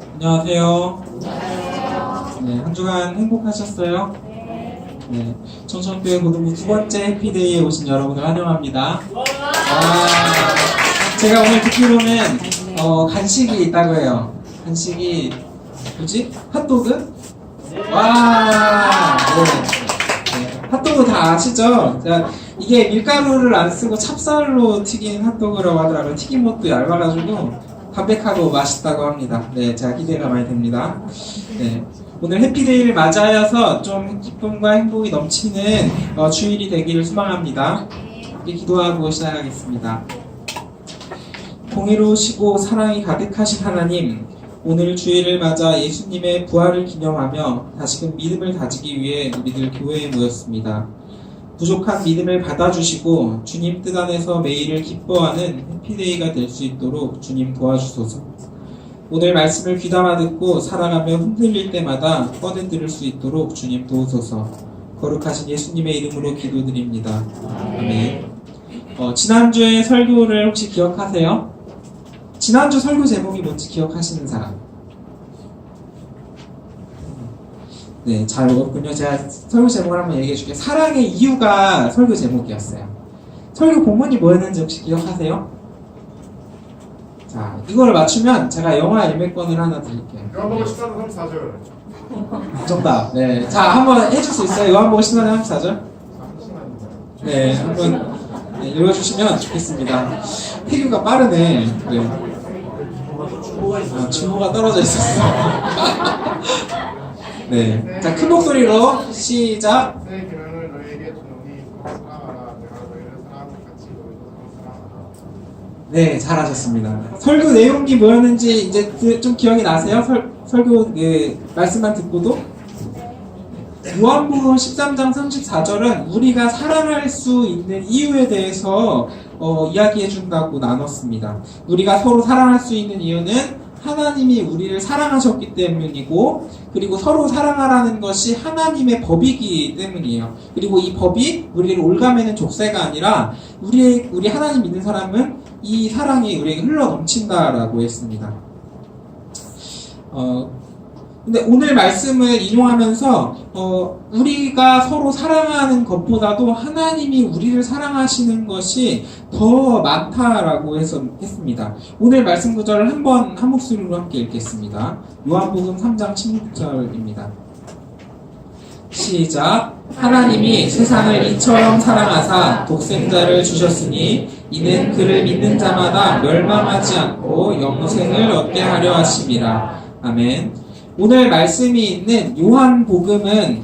안녕하세요. 네, 한 주간 행복하셨어요? 네, 청천교회 고등부 두 번째 해피데이에 오신 여러분을 환영합니다. 제가 오늘 듣기로는 간식이 있다고 해요. 간식이 뭐지? 핫도그? 와, 네. 핫도그 다 아시죠? 이게 밀가루를 안 쓰고 찹쌀로 튀긴 핫도그라고 하더라고요. 튀김옷도 얇아가지고 담백하고 맛있다고 합니다. 네, 제가 기대가 많이 됩니다. 네, 오늘 해피데이를 맞이하여서 좀 기쁨과 행복이 넘치는 주일이 되기를 소망합니다. 함께 기도하고 시작하겠습니다. 공의로우시고 사랑이 가득하신 하나님, 오늘 주일을 맞아 예수님의 부활을 기념하며 다시금 믿음을 다지기 위해 우리들 교회에 모였습니다. 부족한 믿음을 받아주시고 주님 뜻 안에서 매일을 기뻐하는 해피데이가 될 수 있도록 주님 도와주소서. 오늘 말씀을 귀담아 듣고 살아가며 흔들릴 때마다 꺼내들을 수 있도록 주님 도우소서. 거룩하신 예수님의 이름으로 기도드립니다. 아멘. 지난주에 설교를 혹시 기억하세요? 지난주 설교 제목이 뭔지 기억하시는 사람? 네, 잘 읽었군요. 제가 설교 제목을 한번 얘기해 줄게요. 사랑의 이유가 설교 제목이었어요. 설교 본문이 뭐였는지 혹시 기억하세요? 자, 이걸 맞추면 제가 영화 예매권을 하나 드릴게요. 요한복음 14장 34절. 정답. 네. 자, 한번 해줄 수 있어요? 요한복음 14장 34절? 네, 한번 읽어주시면 좋겠습니다. 태규가 빠르네. 네. 주모가 떨어져 있었어. 네. 자, 큰 목소리로 시작. 내 계명을 너희에게 주노니 사랑하라. 내가 너희를 사랑함과 같이 너희도 서로 사랑하라. 네, 잘하셨습니다. 설교 내용이 뭐였는지 이제 좀 기억이 나세요? 설교 말씀만 듣고도? 요한복음 13장 34절은 우리가 사랑할 수 있는 이유에 대해서 이야기해 준다고 나눴습니다. 우리가 서로 사랑할 수 있는 이유는 하나님이 우리를 사랑하셨기 때문이고, 그리고 서로 사랑하라는 것이 하나님의 법이기 때문이에요. 그리고 이 법이 우리를 올가매는 족쇄가 아니라 우리 하나님 믿는 사람은 이 사랑이 우리에게 흘러 넘친다라고 했습니다. 근데 오늘 말씀을 인용하면서 우리가 서로 사랑하는 것보다도 하나님이 우리를 사랑하시는 것이 더 많다라고 했습니다. 오늘 말씀 구절을 한 목소리로 함께 읽겠습니다. 요한복음 3장 16절입니다. 시작. 하나님이 세상을 이처럼 사랑하사 독생자를 주셨으니 이는 그를 믿는 자마다 멸망하지 않고 영생을 얻게 하려 하심이라. 아멘. 오늘 말씀이 있는 요한복음은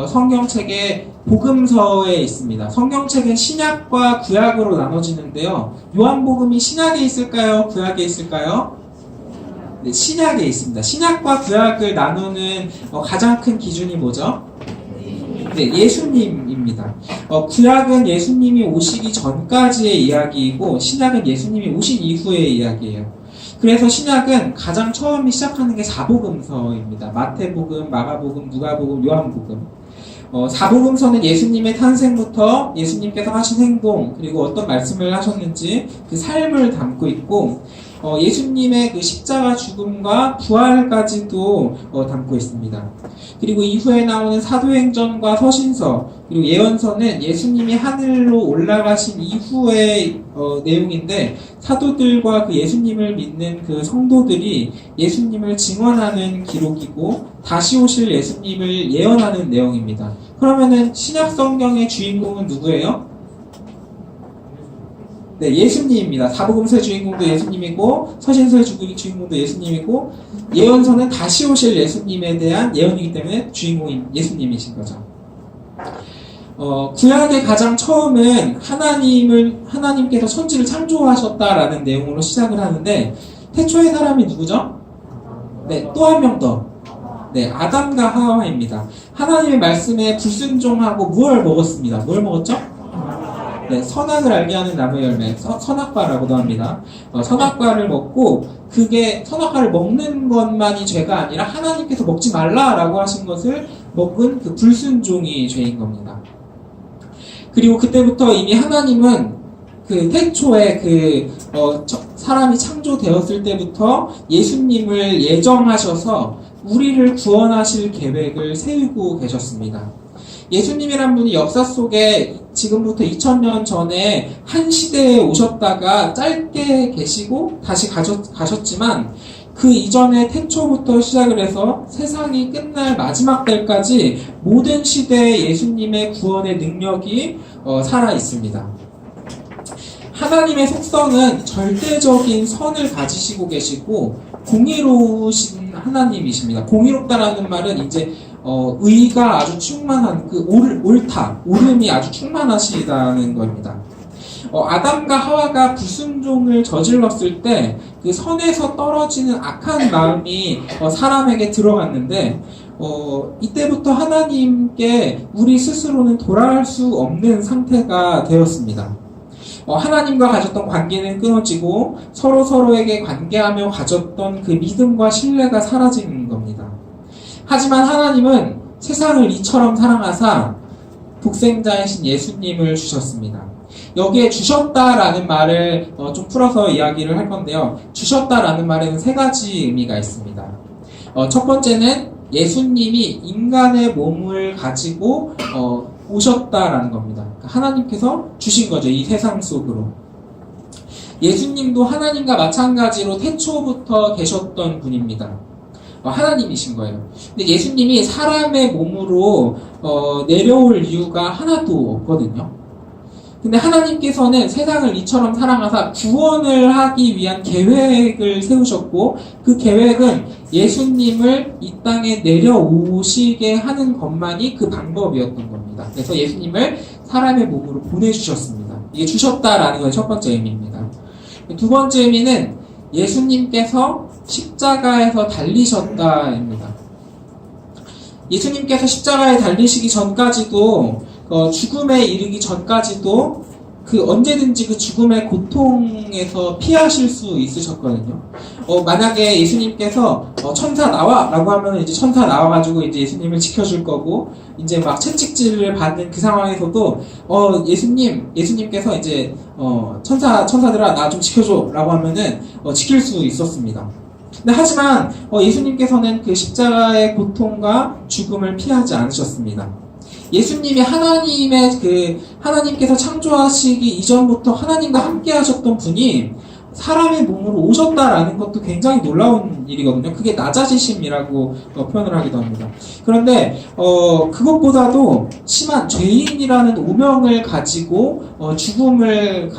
성경책의 복음서에 있습니다. 성경책은 신약과 구약으로 나눠지는데요. 요한복음이 신약에 있을까요? 구약에 있을까요? 네, 신약에 있습니다. 신약과 구약을 나누는 가장 큰 기준이 뭐죠? 네, 예수님입니다. 구약은 예수님이 오시기 전까지의 이야기이고 신약은 예수님이 오신 이후의 이야기예요. 그래서 신약은 가장 처음에 시작하는 게 사복음서입니다. 마태복음, 마가복음, 누가복음, 요한복음. 사복음서는 예수님의 탄생부터 예수님께서 하신 행동, 그리고 어떤 말씀을 하셨는지 그 삶을 담고 있고, 예수님의 그 십자가 죽음과 부활까지도 담고 있습니다. 그리고 이후에 나오는 사도행전과 서신서, 그리고 예언서는 예수님이 하늘로 올라가신 이후의 내용인데, 사도들과 그 예수님을 믿는 그 성도들이 예수님을 증언하는 기록이고 다시 오실 예수님을 예언하는 내용입니다. 그러면은 신약 성경의 주인공은 누구예요? 네, 예수님입니다. 사복음서의 주인공도 예수님이고 서신서의 주인공도 예수님이고 예언서는 다시 오실 예수님에 대한 예언이기 때문에 주인공인 예수님이신 거죠. 구약의 가장 처음은 하나님께서 천지를 창조하셨다라는 내용으로 시작을 하는데, 태초의 사람이 누구죠? 네, 또 한 명 더. 네, 아담과 하와입니다. 하나님의 말씀에 불순종하고 무엇을 먹었습니다. 뭘 먹었죠? 네, 선악을 알게 하는 나무의 열매, 선악과라고도 합니다. 선악과를 먹고, 그게 선악과를 먹는 것만이 죄가 아니라 하나님께서 먹지 말라라고 하신 것을 먹은 그 불순종이 죄인 겁니다. 그리고 그때부터 이미 하나님은 그 태초에 사람이 창조되었을 때부터 예수님을 예정하셔서 우리를 구원하실 계획을 세우고 계셨습니다. 예수님이란 분이 역사 속에 지금부터 2000년 전에 한 시대에 오셨다가 짧게 계시고 다시 가셨지만 그 이전에 태초부터 시작을 해서 세상이 끝날 마지막 때까지 모든 시대에 예수님의 구원의 능력이 살아 있습니다. 하나님의 속성은 절대적인 선을 가지시고 계시고 공의로우신 하나님이십니다. 공의롭다라는 말은 이제 의가 아주 충만한 옳음이 아주 충만하시다는 겁니다. 아담과 하와가 불순종을 저질렀을 때 그 선에서 떨어지는 악한 마음이 사람에게 들어갔는데 이때부터 하나님께 우리 스스로는 돌아갈 수 없는 상태가 되었습니다. 하나님과 가졌던 관계는 끊어지고 서로에게 관계하며 가졌던 그 믿음과 신뢰가 사라지는 겁니다. 하지만 하나님은 세상을 이처럼 사랑하사 독생자이신 예수님을 주셨습니다. 여기에 주셨다라는 말을 좀 풀어서 이야기를 할 건데요. 주셨다라는 말에는 세 가지 의미가 있습니다. 첫 번째는 예수님이 인간의 몸을 가지고 오셨다라는 겁니다. 하나님께서 주신 거죠. 이 세상 속으로. 예수님도 하나님과 마찬가지로 태초부터 계셨던 분입니다. 하나님이신 거예요. 근데 예수님이 사람의 몸으로 내려올 이유가 하나도 없거든요. 근데 하나님께서는 세상을 이처럼 사랑하사 구원을 하기 위한 계획을 세우셨고 그 계획은 예수님을 이 땅에 내려오시게 하는 것만이 그 방법이었던 겁니다. 그래서 예수님을 사람의 몸으로 보내주셨습니다. 이게 주셨다라는 것이 첫 번째 의미입니다. 두 번째 의미는 예수님께서 십자가에서 달리셨다입니다. 예수님께서 십자가에 달리시기 전까지도 죽음에 이르기 전까지도 언제든지 그 죽음의 고통에서 피하실 수 있으셨거든요. 만약에 예수님께서 천사 나와! 라고 하면 이제 천사 나와가지고 이제 예수님을 지켜줄 거고, 이제 막 채찍질을 받는 그 상황에서도, 예수님께서 이제, 천사들아, 나 좀 지켜줘! 라고 하면은, 지킬 수 있었습니다. 근데 하지만, 예수님께서는 그 십자가의 고통과 죽음을 피하지 않으셨습니다. 예수님이 하나님께서 창조하시기 이전부터 하나님과 함께 하셨던 분이 사람의 몸으로 오셨다라는 것도 굉장히 놀라운 일이거든요. 그게 낮아지심이라고 표현을 하기도 합니다. 그런데, 그것보다도 심한 죄인이라는 오명을 가지고, 죽음을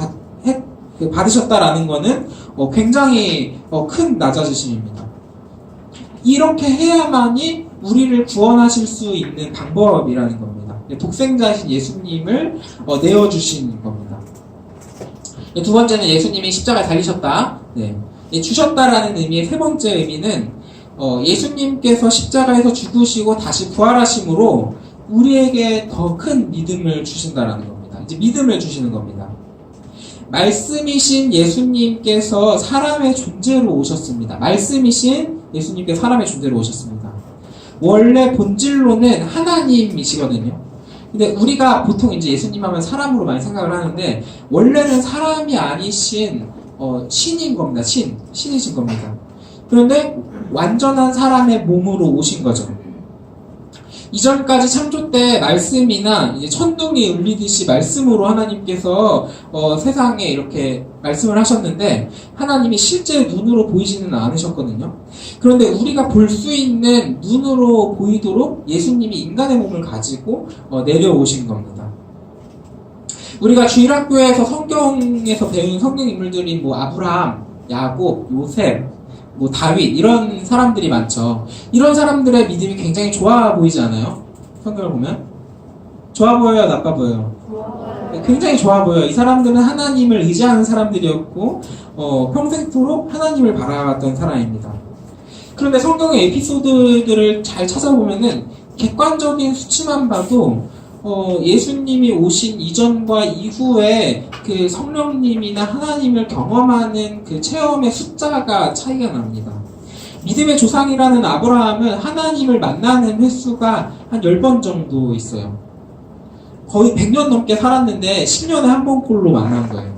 받으셨다라는 거는, 굉장히, 큰 낮아지심입니다. 이렇게 해야만이 우리를 구원하실 수 있는 방법이라는 겁니다. 독생자이신 예수님을 내어주신 겁니다. 두 번째는 예수님이 십자가에 달리셨다. 네. 주셨다라는 의미의 세 번째 의미는 예수님께서 십자가에서 죽으시고 다시 부활하심으로 우리에게 더 큰 믿음을 주신다라는 겁니다. 이제 믿음을 주시는 겁니다. 말씀이신 예수님께서 사람의 존재로 오셨습니다. 말씀이신 예수님께서 사람의 존재로 오셨습니다. 원래 본질로는 하나님이시거든요. 근데 우리가 보통 이제 예수님 하면 사람으로 많이 생각을 하는데 원래는 사람이 아니신 신인 겁니다. 신이신 겁니다. 그런데 완전한 사람의 몸으로 오신 거죠. 이전까지 창조 때 말씀이나 이제 천둥이 울리듯이 말씀으로 하나님께서 세상에 이렇게 말씀을 하셨는데 하나님이 실제 눈으로 보이지는 않으셨거든요. 그런데 우리가 볼 수 있는 눈으로 보이도록 예수님이 인간의 몸을 가지고 내려오신 겁니다. 우리가 주일학교에서 성경에서 배운 성경 인물들이 아브라함, 야곱, 요셉, 다윗 이런 사람들이 많죠. 이런 사람들의 믿음이 굉장히 좋아 보이지 않아요? 성경을 보면 좋아 보여요, 나빠 보여요? 굉장히 좋아 보여요. 이 사람들은 하나님을 의지하는 사람들이었고 평생토록 하나님을 바라봤던 사람입니다. 그런데 성경의 에피소드들을 잘 찾아보면은 객관적인 수치만 봐도 예수님이 오신 이전과 이후에 그 성령님이나 하나님을 경험하는 그 체험의 숫자가 차이가 납니다. 믿음의 조상이라는 아브라함은 하나님을 만나는 횟수가 한 10번 정도 있어요. 거의 100년 넘게 살았는데 10년에 한 번꼴로 만난 거예요.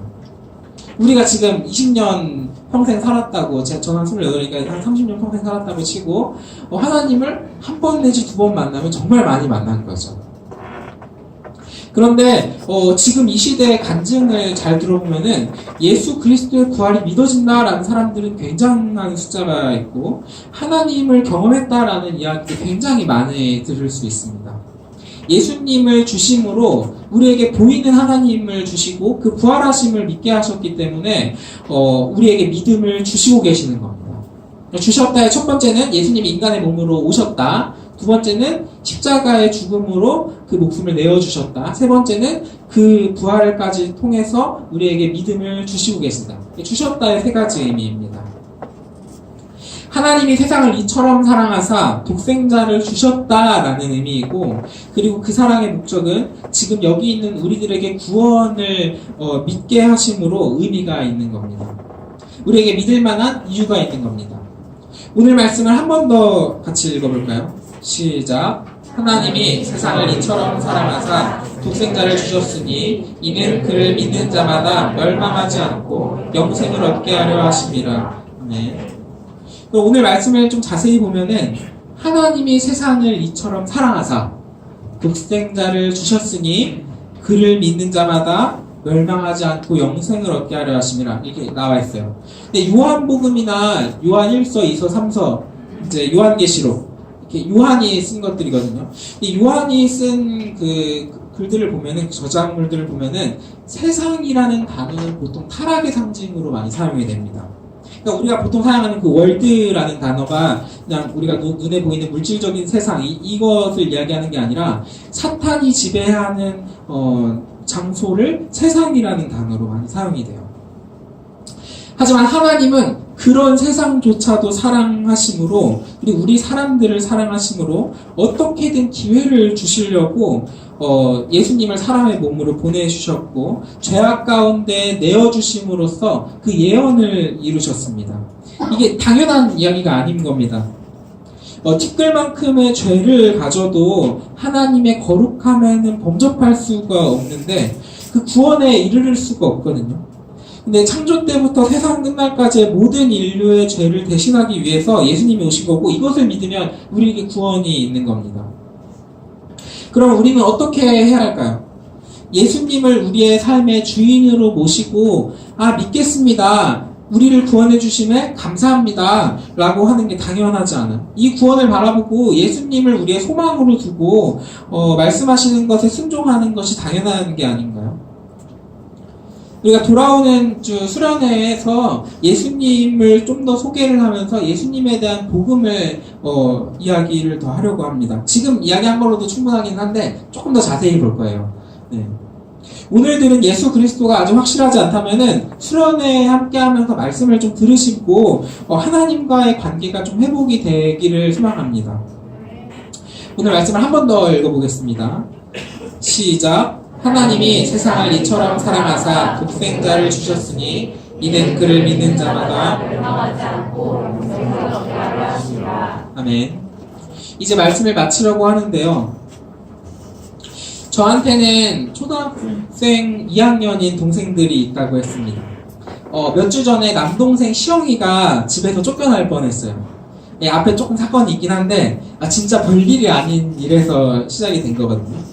우리가 지금 20년 평생 살았다고, 저는 28이니까 한 30년 평생 살았다고 치고, 하나님을 한 번 내지 두 번 만나면 정말 많이 만난 거죠. 그런데 지금 이 시대의 간증을 잘 들어보면은 예수 그리스도의 부활이 믿어진다라는 사람들은 굉장한 숫자가 있고, 하나님을 경험했다라는 이야기도 굉장히 많이 들을 수 있습니다. 예수님을 주심으로 우리에게 보이는 하나님을 주시고 그 부활하심을 믿게 하셨기 때문에 우리에게 믿음을 주시고 계시는 겁니다. 주셨다의 첫 번째는 예수님이 인간의 몸으로 오셨다. 두 번째는 십자가의 죽음으로 그 목숨을 내어주셨다. 세 번째는 그 부활까지 통해서 우리에게 믿음을 주시고 계신다. 주셨다의 세 가지 의미입니다. 하나님이 세상을 이처럼 사랑하사 독생자를 주셨다라는 의미이고, 그리고 그 사랑의 목적은 지금 여기 있는 우리들에게 구원을 믿게 하심으로 의미가 있는 겁니다. 우리에게 믿을 만한 이유가 있는 겁니다. 오늘 말씀을 한 번 더 같이 읽어볼까요? 시작. 하나님이 세상을 이처럼 사랑하사 독생자를 주셨으니 이는 그를 믿는 자마다 멸망하지 않고 영생을 얻게 하려 하심이라. 아멘. 오늘 말씀을 좀 자세히 보면은 하나님이 세상을 이처럼 사랑하사 독생자를 주셨으니 그를 믿는 자마다 멸망하지 않고 영생을 얻게 하려 하심이라 이렇게 나와 있어요. 근데 요한복음이나 요한 1서, 2서, 3서, 이제 요한계시록 이렇게 요한이 쓴 것들이거든요. 이 요한이 쓴 그 글들을 보면은, 저작물들을 보면은 세상이라는 단어는 보통 타락의 상징으로 많이 사용이 됩니다. 그러니까 우리가 보통 사용하는 그 월드라는 단어가 그냥 우리가 눈에 보이는 물질적인 세상 이것을 이야기하는 게 아니라 사탄이 지배하는 장소를 세상이라는 단어로 많이 사용이 돼요. 하지만 하나님은 그런 세상조차도 사랑하심으로, 그리고 우리 사람들을 사랑하심으로 어떻게든 기회를 주시려고 예수님을 사람의 몸으로 보내주셨고 죄악 가운데 내어주심으로써 그 예언을 이루셨습니다. 이게 당연한 이야기가 아닌 겁니다. 티끌만큼의 죄를 가져도 하나님의 거룩함에는 범접할 수가 없는데 그 구원에 이르를 수가 없거든요. 근데 창조 때부터 세상 끝날까지의 모든 인류의 죄를 대신하기 위해서 예수님이 오신 거고, 이것을 믿으면 우리에게 구원이 있는 겁니다. 그럼 우리는 어떻게 해야 할까요? 예수님을 우리의 삶의 주인으로 모시고, 믿겠습니다. 우리를 구원해 주심에 감사합니다. 라고 하는 게 당연하지 않아요. 이 구원을 바라보고 예수님을 우리의 소망으로 두고 말씀하시는 것에 순종하는 것이 당연한 게 아닌가요? 우리가 돌아오는 주 수련회에서 예수님을 좀 더 소개를 하면서 예수님에 대한 복음을 이야기를 더 하려고 합니다. 지금 이야기한 걸로도 충분하긴 한데 조금 더 자세히 볼 거예요. 네. 오늘 들은 예수 그리스도가 아주 확실하지 않다면은 수련회에 함께하면서 말씀을 좀 들으시고 하나님과의 관계가 좀 회복이 되기를 소망합니다. 오늘 말씀을 한 번 더 읽어보겠습니다. 시작. 하나님이 세상을 이처럼 사랑하사 독생자를 주셨으니 이는 그를 믿는 자마다 멸망하지 않고 영생을 얻게 하려 하심이라. 아멘. 이제 말씀을 마치려고 하는데요. 저한테는 초등학생 2학년인 동생들이 있다고 했습니다. 몇 주 전에 남동생 시영이가 집에서 쫓겨날 뻔했어요. 앞에 조금 사건이 있긴 한데 진짜 별일이 아닌 일에서 시작이 된 거거든요.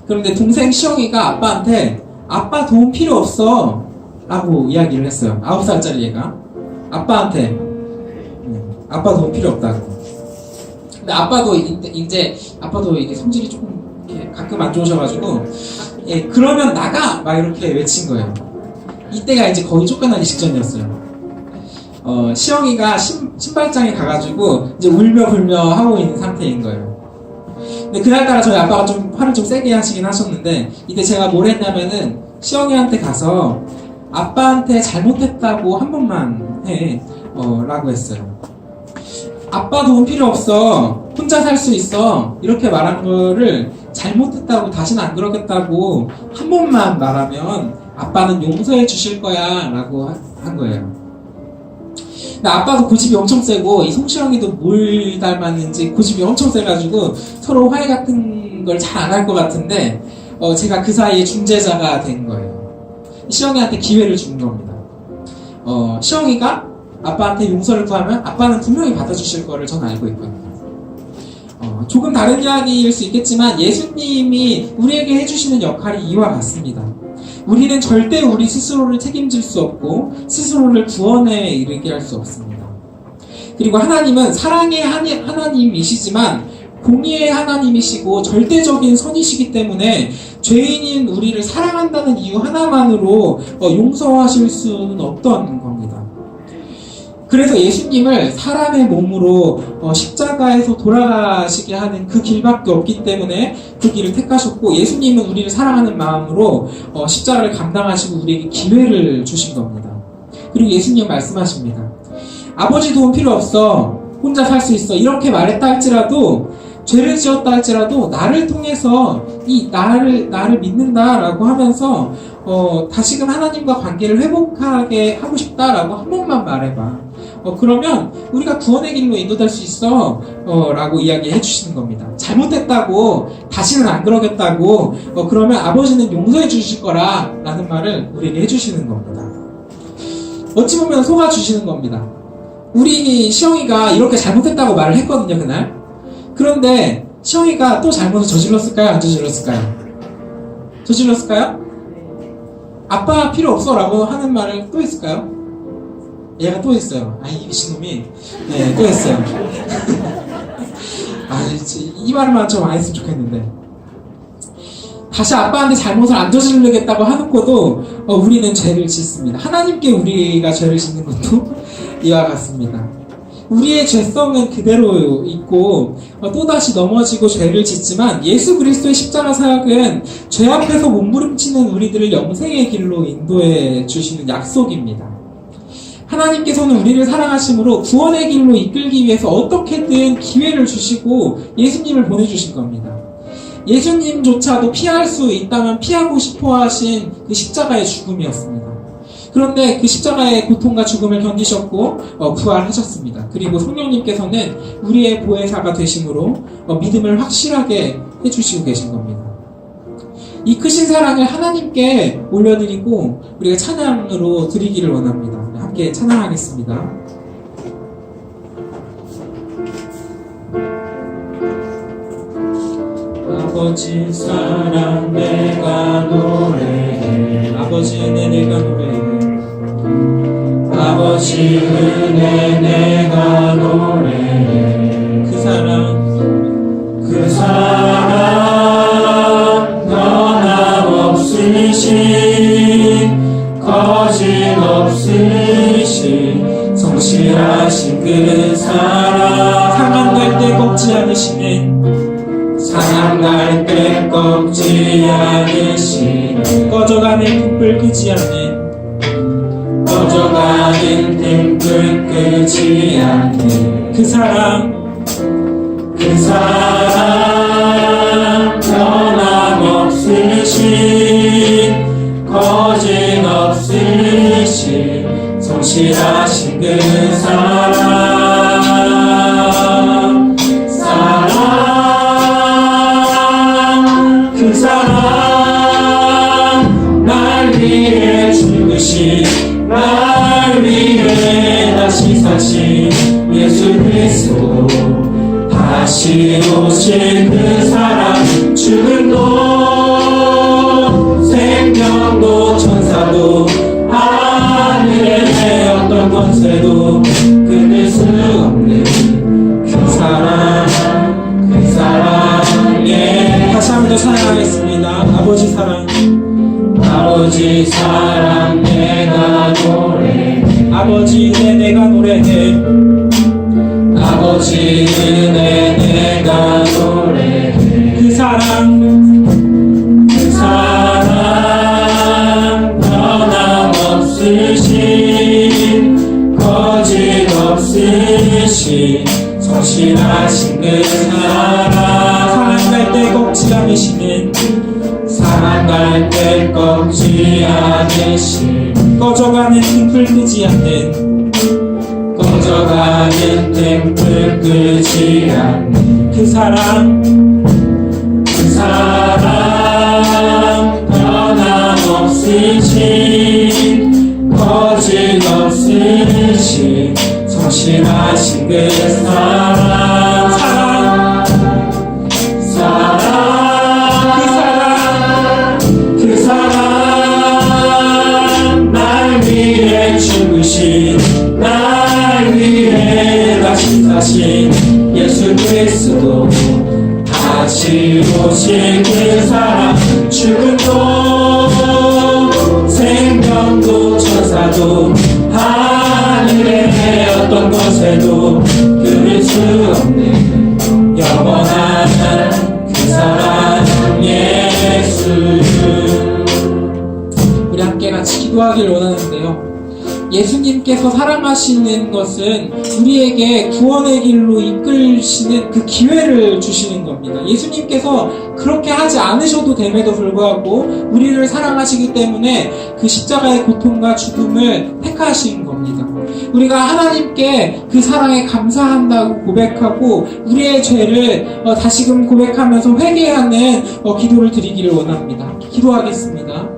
그런데 동생 시영이가 아빠한테 아빠 도움 필요 없어 라고 이야기를 했어요. 9살짜리 얘가 아빠한테 아빠 도움 필요 없다고. 근데 아빠도 이제 성질이 조금 가끔 안 좋으셔가지고 그러면 나가! 막 이렇게 외친 거예요. 이때가 이제 거의 쫓겨나기 직전이었어요. 시영이가 신발장에 가가지고 이제 울며 불며 하고 있는 상태인 거예요. 근데 그날따라 저희 아빠가 좀 화를 좀 세게 하시긴 하셨는데, 이때 제가 뭘 했냐면은 시영이한테 가서 아빠한테 잘못했다고 한 번만 해 라고 했어요. 아빠 도움 필요 없어, 혼자 살 수 있어, 이렇게 말한 거를 잘못했다고 다시는 안 그러겠다고 한 번만 말하면 아빠는 용서해 주실 거야 라고 한 거예요. 근데 아빠도 고집이 엄청 세고 이 송시영이도 뭘 닮았는지 고집이 엄청 세가지고 서로 화해 같은 걸 잘 안 할 것 같은데 제가 그 사이에 중재자가 된 거예요. 시영이한테 기회를 준 겁니다. 시영이가 아빠한테 용서를 구하면 아빠는 분명히 받아주실 거를 저는 알고 있거든요. 조금 다른 이야기일 수 있겠지만 예수님이 우리에게 해주시는 역할이 이와 같습니다. 우리는 절대 우리 스스로를 책임질 수 없고 스스로를 구원에 이르게 할 수 없습니다. 그리고 하나님은 사랑의 하나님이시지만 공의의 하나님이시고 절대적인 선이시기 때문에 죄인인 우리를 사랑한다는 이유 하나만으로 용서하실 수는 없던 겁니다. 그래서 예수님을 사람의 몸으로 십자가에서 돌아가시게 하는 그 길밖에 없기 때문에 그 길을 택하셨고, 예수님은 우리를 사랑하는 마음으로 십자가를 감당하시고 우리에게 기회를 주신 겁니다. 그리고 예수님은 말씀하십니다. 아버지 도움 필요 없어. 혼자 살 수 있어. 이렇게 말했다 할지라도, 죄를 지었다 할지라도 나를 통해서 나를 믿는다라고 하면서 다시금 하나님과 관계를 회복하게 하고 싶다라고 한 번만 말해봐. 그러면 우리가 구원의 길로 인도될 수 있어 라고 이야기해 주시는 겁니다. 잘못했다고 다시는 안 그러겠다고 그러면 아버지는 용서해 주실 거라 라는 말을 우리에게 해주시는 겁니다. 어찌 보면 속아주시는 겁니다. 우리 시영이가 이렇게 잘못했다고 말을 했거든요, 그날. 그런데 시영이가 또 잘못을 저질렀을까요? 안 저질렀을까요? 저질렀을까요? 아빠 필요 없어 라고 하는 말을 또 했을까요? 얘가 또 했어요. 이 미친놈이. 네, 또 했어요. 이 말만 좀 안 했으면 좋겠는데. 다시 아빠한테 잘못을 안 저지르겠다고 하놓고도 우리는 죄를 짓습니다. 하나님께 우리가 죄를 짓는 것도 이와 같습니다. 우리의 죄성은 그대로 있고 또다시 넘어지고 죄를 짓지만 예수 그리스도의 십자가 사역은 죄 앞에서 몸부림치는 우리들을 영생의 길로 인도해 주시는 약속입니다. 하나님께서는 우리를 사랑하심으로 구원의 길로 이끌기 위해서 어떻게든 기회를 주시고 예수님을 보내주신 겁니다. 예수님조차도 피할 수 있다면 피하고 싶어 하신 그 십자가의 죽음이었습니다. 그런데 그 십자가의 고통과 죽음을 견디셨고 부활하셨습니다. 그리고 성령님께서는 우리의 보혜사가 되심으로 믿음을 확실하게 해주시고 계신 겁니다. 이 크신 사랑을 하나님께 올려드리고 우리가 찬양으로 드리기를 원합니다. 함께 찬양하겠습니다. 아버지 사랑 내가 노래해. 아버지 은혜 내가 노래해. 아버지 은혜 내가 노래해. 그 사랑 변함없으신 거짓없으신 성실하신 그 사랑 상한 갈 때 꺾지 않으시는 상한 때 꺾지 않으시는 꺼져가는 등불 끄지 않는 꺼져가는 등불 끄지 않는 그 사랑 변함없으신 거짓없으신 성실하신 그 사랑 그 사랑 날 위해 죽으신 날 위해 다시 사신 예수 그리스도 다시 오실 그 사랑 죽음도 생명도 천사도 하늘의 어떤 권세도 끊을 수 없는 그 사랑 예. 다시 한 번 더 찬양하겠습니다. 아버지 사랑 내가 노래해. 아버지 은혜 내가 노래해. 아버지 은혜 내가 노래해. 그 사랑 변함없으신 거짓없으신 성실하신 그 사랑 사랑갈 때 꺾지 않으시는 사랑갈 때 꺾지 않으신 꺼져가는 등불 끄지 않는 꺼져가는 등불 끄지 않는 그 사랑 변함없으신 거짓없으신 이끄신 성실하신 그 그 사랑 날 위해 죽으신 날 위해 다시 사신 예수 그리스도 다시 오실 그 사랑 죽음도 생명도 천사도 하늘의 어떤 곳에도 그릴 수 없는 영원한 그 사랑 예수. 우리 함께 같이 기도하길 원하는데요, 예수님께서 사랑하시는 것은 우리에게 구원의 길로 이끌시는 그 기회를 주시는 겁니다. 예수님께서 그렇게 하지 않으셔도 됨에도 불구하고 우리를 사랑하시기 때문에 그 십자가의 고통과 죽음을 택하신 겁니다. 우리가 하나님께 그 사랑에 감사한다고 고백하고 우리의 죄를 다시금 고백하면서 회개하는 기도를 드리기를 원합니다. 기도하겠습니다.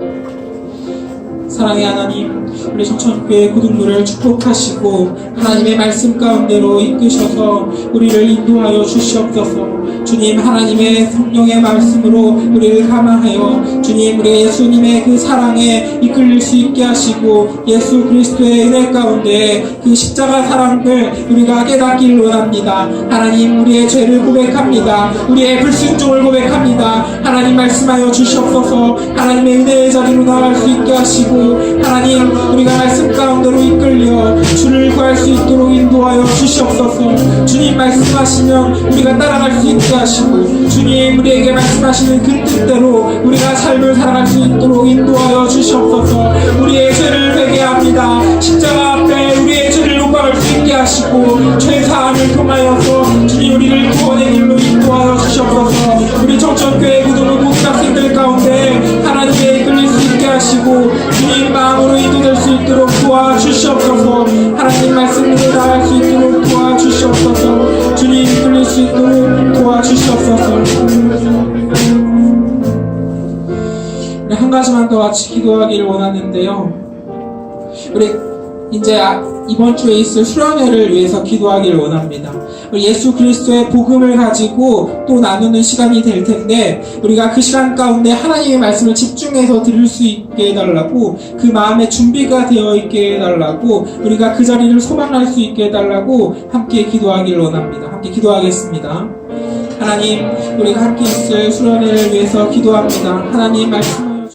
사랑의 하나님, 우리 청천교회 고등부를 축복하시고 하나님의 말씀 가운데로 이끄셔서 우리를 인도하여 주시옵소서. 주님, 하나님의 성령의 말씀으로 우리를 감화하여 주님, 우리 예수님의 그 사랑에 이끌릴 수 있게 하시고 예수 그리스도의 은혜 가운데 그 십자가 사랑을 우리가 깨닫길 원합니다. 하나님, 우리의 죄를 고백합니다. 우리의 불순종을 고백합니다. 하나님, 말씀하여 주시옵소서. 하나님의 은혜의 자리로 나갈 수 있게 하시고 하나님, 우리가 말씀 가운데로 이끌려 주를 구할 수 있도록 인도하여 주시옵소서. 주님, 말씀하시면 우리가 따라갈 수 있게 하시고 주님, 우리에게 말씀하시는 그 뜻대로 우리가 삶을 살아갈 수 있도록 인도하여 주시옵소서. 우리의 죄를 회개합니다. 십자가 앞에 우리의 죄를 고백할 수 있게 하시고 죄사함을 통하여서 주님, 우리를 구원의 길로 인도하여 주시옵소서. 우리 청천교회 고등부 목사님들 가운데 하나님께 이끌릴 수 있게 하시고 주님, 마음으로 인도될 수 있도록 도와주시옵소서. 하나님 말씀으로 나갈 수 있도록 도와주시옵소서. 주님, 이끌릴 수 있도록 도와주시옵소서. 우리 한 가지만 더 같이 기도하기를 원하는데요, 우리 이제 이번 주에 있을 수련회를 위해서 기도하기를 원합니다. 우리 예수 그리스도의 복음을 가지고 또 나누는 시간이 될 텐데 우리가 그 시간 가운데 하나님의 말씀을 집중해서 들을 수 있게 해달라고, 그 마음의 준비가 되어 있게 해달라고, 우리가 그 자리를 소망할 수 있게 해달라고 함께 기도하기를 원합니다. 함께 기도하겠습니다. 하나님, 우리가 함께 있을 수련회를 위해서 기도합니다. 하나님 말씀